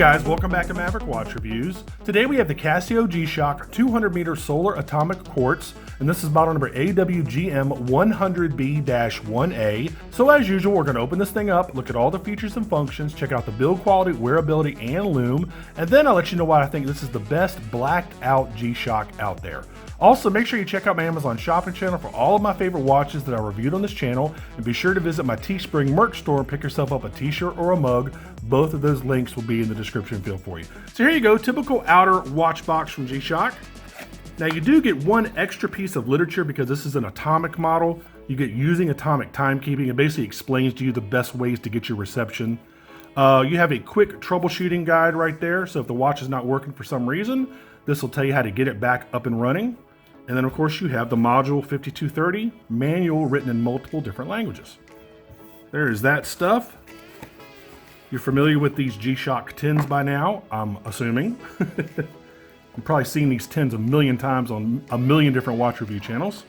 guys, welcome back to Maverick Watch Reviews. Today we have the Casio G-Shock 200 meter solar atomic quartz, and this is model number AWGM100B-1A. So as usual, we're going to open this thing up, look at all the features and functions, check out the build quality, wearability, and Lume, and then I'll let you know why I think this is the best blacked out G-Shock out there. Also, make sure you check out my Amazon shopping channel for all of my favorite watches that I reviewed on this channel, and be sure to visit my Teespring merch store and pick yourself up a t-shirt or a mug. Both of those links will be in the description field for you. So here you go, typical outer watch box from G-Shock. Now you do get one extra piece of literature because this is an atomic model. You get using atomic timekeeping. It basically explains to you the best ways to get your reception. You have a quick troubleshooting guide right there. So if the watch is not working for some reason, this will tell you how to get it back up and running. And then of course you have the module 5230 manual written in multiple different languages. There is that stuff. You're familiar with these G-Shock tins by now, I'm assuming. You've probably seen these tins a million times on a million different watch review channels.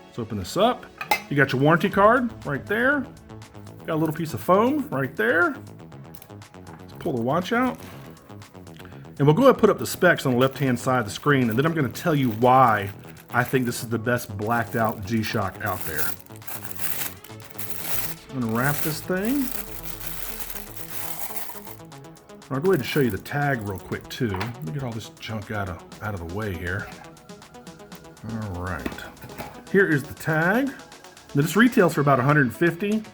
Let's open this up. You got your warranty card right there. Got a little piece of foam right there. Let's pull the watch out. And we'll go ahead and put up the specs on the left-hand side of the screen, and then I'm going to tell you why I think this is the best blacked out G-Shock out there. I'm going to wrap this thing. I'll go ahead and show you the tag real quick too. Let me get all this junk out of the way here. All right. Here is the tag. Now this retails for about $150,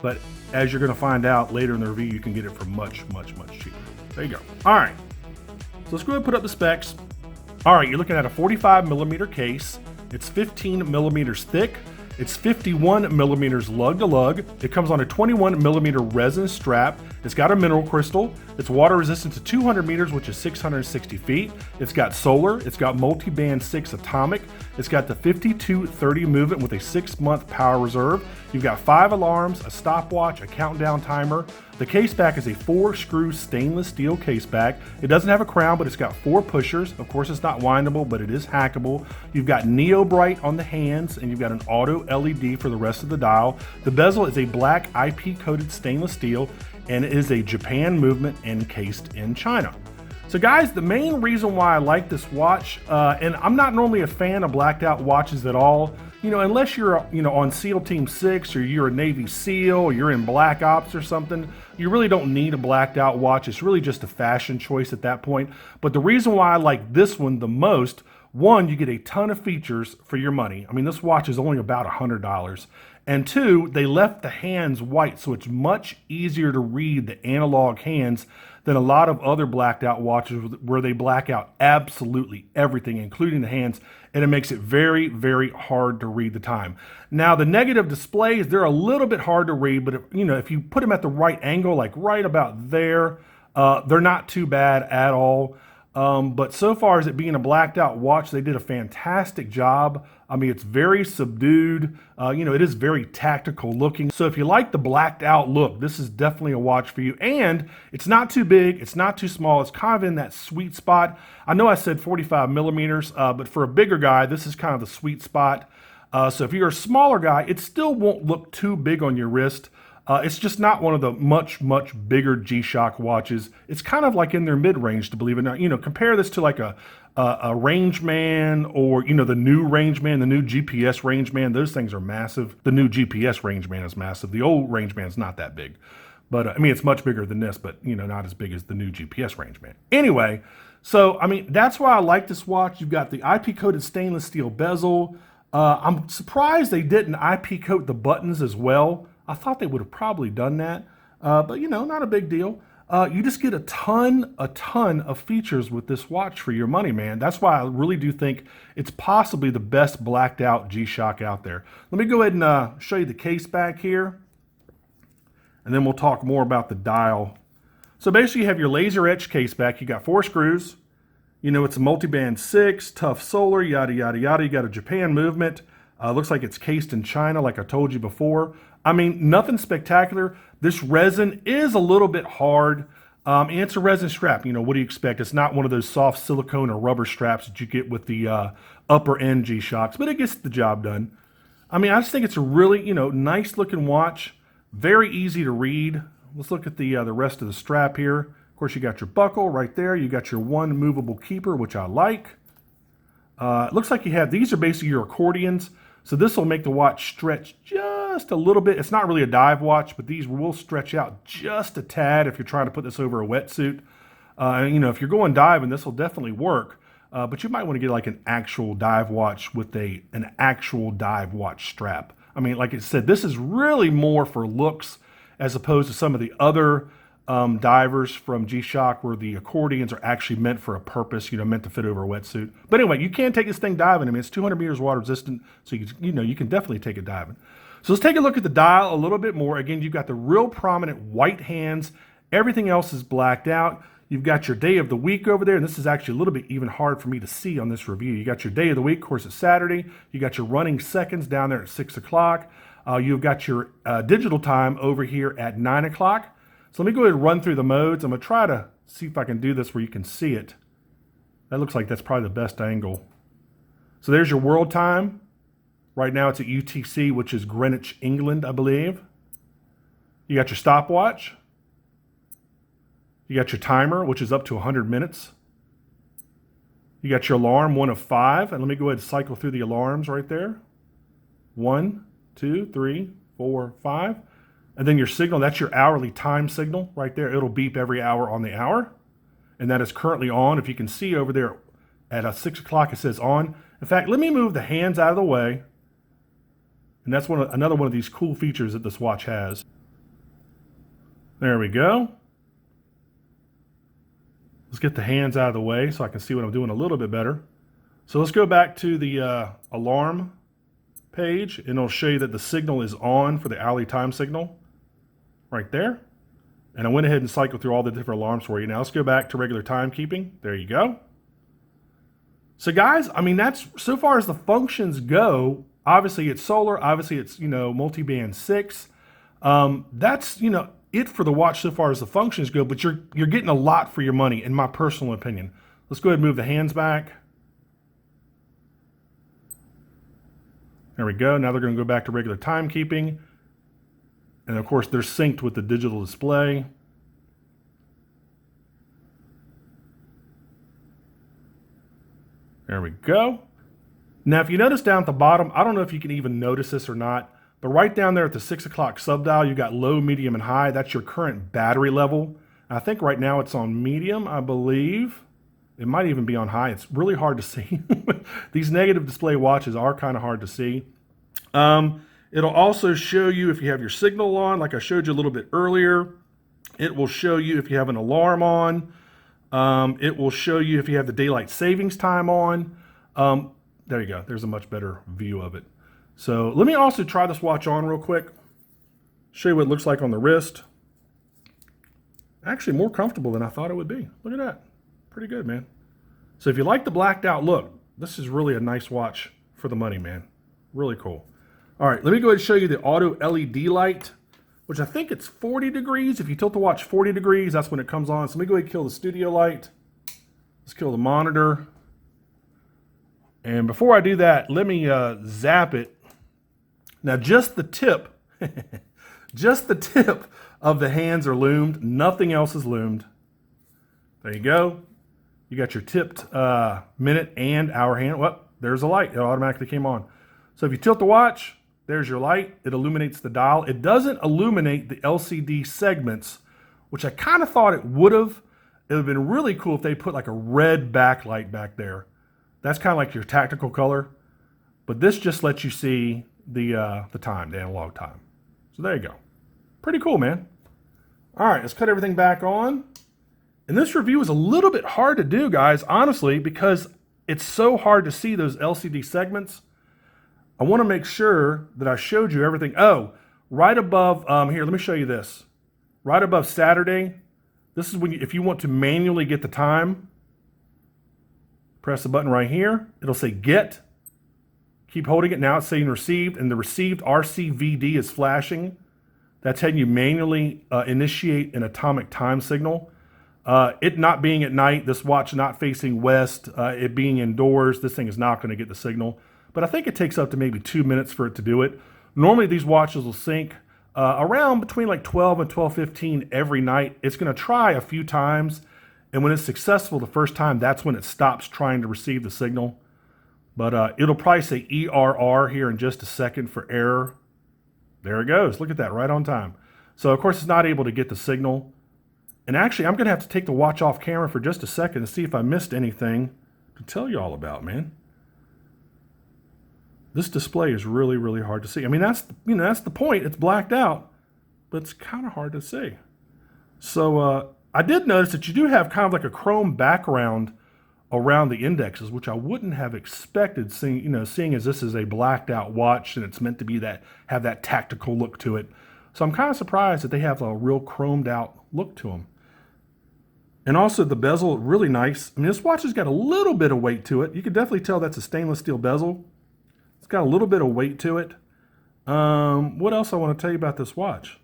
but as you're going to find out later in the review, you can get it for much, much, much cheaper. There you go. All right. So let's go ahead and put up the specs. All right, you're looking at a 45 millimeter case. It's 15 millimeters thick. It's 51 millimeters lug to lug. It comes on a 21 millimeter resin strap. It's got a mineral crystal. It's water resistant to 200 meters, which is 660 feet. It's got solar. It's got multi-band 6 atomic. It's got the 5230 movement with a 6-month power reserve. You've got 5 alarms, a stopwatch, a countdown timer. The case back is a 4-screw stainless steel case back. It doesn't have a crown, but it's got 4 pushers. Of course, it's not windable, but it is hackable. You've got Neo Bright on the hands, and you've got an auto LED for the rest of the dial. The bezel is a black IP-coated stainless steel, and it is a Japan movement encased in China. So guys, the main reason why I like this watch, and I'm not normally a fan of blacked out watches at all, unless you're, on SEAL Team 6 or you're a Navy SEAL or you're in Black Ops or something, you really don't need a blacked out watch. It's really just a fashion choice at that point. But the reason why I like this one the most, one, you get a ton of features for your money. I mean, this watch is only about $100. And two, they left the hands white, so it's much easier to read the analog hands than a lot of other blacked out watches where they black out absolutely everything, including the hands, and it makes it very, very hard to read the time. Now, the negative displays, they're a little bit hard to read, but if you put them at the right angle, like right about there, they're not too bad at all. But so far as it being a blacked out watch, they did a fantastic job. I mean, it's very subdued. It is very tactical looking. So if you like the blacked out look, this is definitely a watch for you. And it's not too big, it's not too small. It's kind of in that sweet spot. I know I said 45 millimeters, but for a bigger guy, this is kind of the sweet spot. So if you're a smaller guy, it still won't look too big on your wrist. It's just not one of the much, much bigger G-Shock watches. It's kind of like in their mid-range, to believe it or not. Compare this to like a Rangeman or, the new Rangeman, the new GPS Rangeman. Those things are massive. The new GPS Rangeman is massive. The old Rangeman is not that big. But, it's much bigger than this, but, not as big as the new GPS Rangeman. Anyway, so, that's why I like this watch. You've got the IP-coated stainless steel bezel. I'm surprised they didn't IP-coat the buttons as well. I thought they would have probably done that, but not a big deal. You just get a ton of features with this watch for your money, man. That's why I really do think it's possibly the best blacked out G-Shock out there. Let me go ahead and show you the case back here, and then we'll talk more about the dial. So basically you have your laser etched case back. You got 4 screws. It's a multi-band 6, tough solar, yada, yada, yada. You got a Japan movement. Looks like it's cased in China, like I told you before. Nothing spectacular. This resin is a little bit hard, and it's a resin strap. What do you expect? It's not one of those soft silicone or rubber straps that you get with the upper end G-Shocks, but it gets the job done. I just think it's a really, nice looking watch, very easy to read. Let's look at the rest of the strap here. Of course, you got your buckle right there. You got your one movable keeper, which I like. It looks like you have, these are basically your accordions. So this will make the watch stretch just a little bit. It's not really a dive watch, but these will stretch out just a tad if you're trying to put this over a wetsuit. You know, if you're going diving, this will definitely work. But you might want to get like an actual dive watch with an actual dive watch strap. I mean, like I said, this is really more for looks as opposed to some of the other divers from G-Shock where the accordions are actually meant for a purpose, you know, meant to fit over a wetsuit. But anyway, you can take this thing diving. I mean, it's 200 meters water resistant, so you can definitely take it diving. So let's take a look at the dial a little bit more. Again, you've got the real prominent white hands. Everything else is blacked out. You've got your day of the week over there, and this is actually a little bit even hard for me to see on this review. You got your day of the week, of course, it's Saturday. You got your running seconds down there at 6 o'clock. You've got your digital time over here at 9 o'clock. So let me go ahead and run through the modes. I'm going to try to see if I can do this where you can see it. That looks like that's probably the best angle. So there's your world time. Right now it's at UTC, which is Greenwich, England, I believe. You got your stopwatch. You got your timer, which is up to 100 minutes. You got your alarm, 1 of 5. And let me go ahead and cycle through the alarms right there. 1, 2, 3, 4, 5. And then your signal, that's your hourly time signal right there. It'll beep every hour on the hour. And that is currently on. If you can see over there at 6 o'clock, it says on. In fact, let me move the hands out of the way. And that's another one of these cool features that this watch has. There we go. Let's get the hands out of the way so I can see what I'm doing a little bit better. So let's go back to the alarm page, and it'll show you that the signal is on for the hourly time signal right there. And I went ahead and cycled through all the different alarms for you. Now let's go back to regular timekeeping. There you go. So guys, I mean, that's so far as the functions go. Obviously it's solar, obviously it's, you know, multi-band 6. That's, you know, it for the watch so far as the functions go, but you're getting a lot for your money, in my personal opinion. Let's go ahead and move the hands back. There we go. Now they're going to go back to regular timekeeping. And of course, they're synced with the digital display. There we go. Now, if you notice down at the bottom, I don't know if you can even notice this or not, but right down there at the 6 o'clock subdial, you got low, medium, and high. That's your current battery level. I think right now it's on medium, I believe. It might even be on high. It's really hard to see. These negative display watches are kind of hard to see. It'll also show you if you have your signal on, like I showed you a little bit earlier. It will show you if you have an alarm on. It will show you if you have the daylight savings time on. There you go. There's a much better view of it. So let me also try this watch on real quick. Show you what it looks like on the wrist. Actually more comfortable than I thought it would be. Look at that. Pretty good, man. So if you like the blacked out look, this is really a nice watch for the money, man. Really cool. All right, let me go ahead and show you the auto LED light, which I think it's 40 degrees. If you tilt the watch 40 degrees, that's when it comes on. So let me go ahead and kill the studio light. Let's kill the monitor. And before I do that, let me zap it. Now just the tip, just the tip of the hands are loomed. Nothing else is loomed. There you go. You got your tipped minute and hour hand. Well, there's a light. It automatically came on. So if you tilt the watch, there's your light. It illuminates the dial. It doesn't illuminate the LCD segments, which I kind of thought it would have. It would have been really cool if they put like a red backlight back there. That's kind of like your tactical color. But this just lets you see the time, the analog time. So there you go. Pretty cool, man. All right, let's cut everything back on. And this review is a little bit hard to do, guys, honestly, because it's so hard to see those LCD segments. I want to make sure that I showed you everything. Oh, right above, here, let me show you this. Right above Saturday, this is when if you want to manually get the time, press the button right here. It'll say get. Keep holding it. Now it's saying received, and the received RCVD is flashing. That's how you manually initiate an atomic time signal. It not being at night, this watch not facing west, it being indoors, this thing is not going to get the signal. But I think it takes up to maybe 2 minutes for it to do it. Normally these watches will sync around between like 12 and 12:15 every night. It's going to try a few times, and when it's successful the first time, that's when it stops trying to receive the signal. But it'll probably say ERR here in just a second for error. There it goes. Look at that, right on time. So of course it's not able to get the signal. And actually I'm going to have to take the watch off camera for just a second to see if I missed anything to tell you all about, man. This display is really, really hard to see. I mean, that's the point. It's blacked out, but it's kind of hard to see. So I did notice that you do have kind of like a chrome background around the indexes, which I wouldn't have expected, seeing as this is a blacked out watch and it's meant to be have that tactical look to it. So I'm kind of surprised that they have a real chromed out look to them. And also the bezel, really nice. I mean, this watch has got a little bit of weight to it. You can definitely tell that's a stainless steel bezel. It's got a little bit of weight to it. What else I want to tell you about this watch?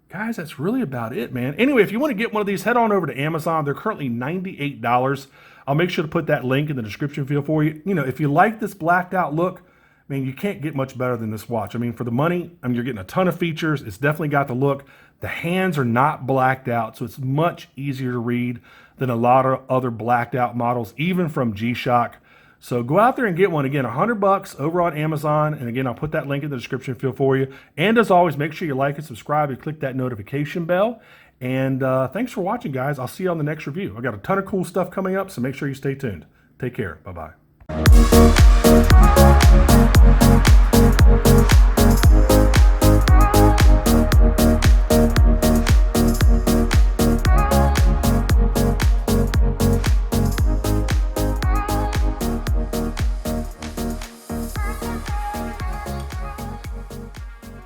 Guys, that's really about it, man. Anyway, if you want to get one of these, head on over to Amazon. They're currently $98. I'll make sure to put that link in the description field for you. If you like this blacked out look, man, you can't get much better than this watch. I mean, for the money, you're getting a ton of features. It's definitely got the look. The hands are not blacked out, so it's much easier to read than a lot of other blacked out models, even from G-Shock. So go out there and get one. Again, $100 over on Amazon. And again, I'll put that link in the description field for you. And as always, make sure you like and subscribe and click that notification bell. And thanks for watching, guys. I'll see you on the next review. I got a ton of cool stuff coming up, so make sure you stay tuned. Take care. Bye-bye.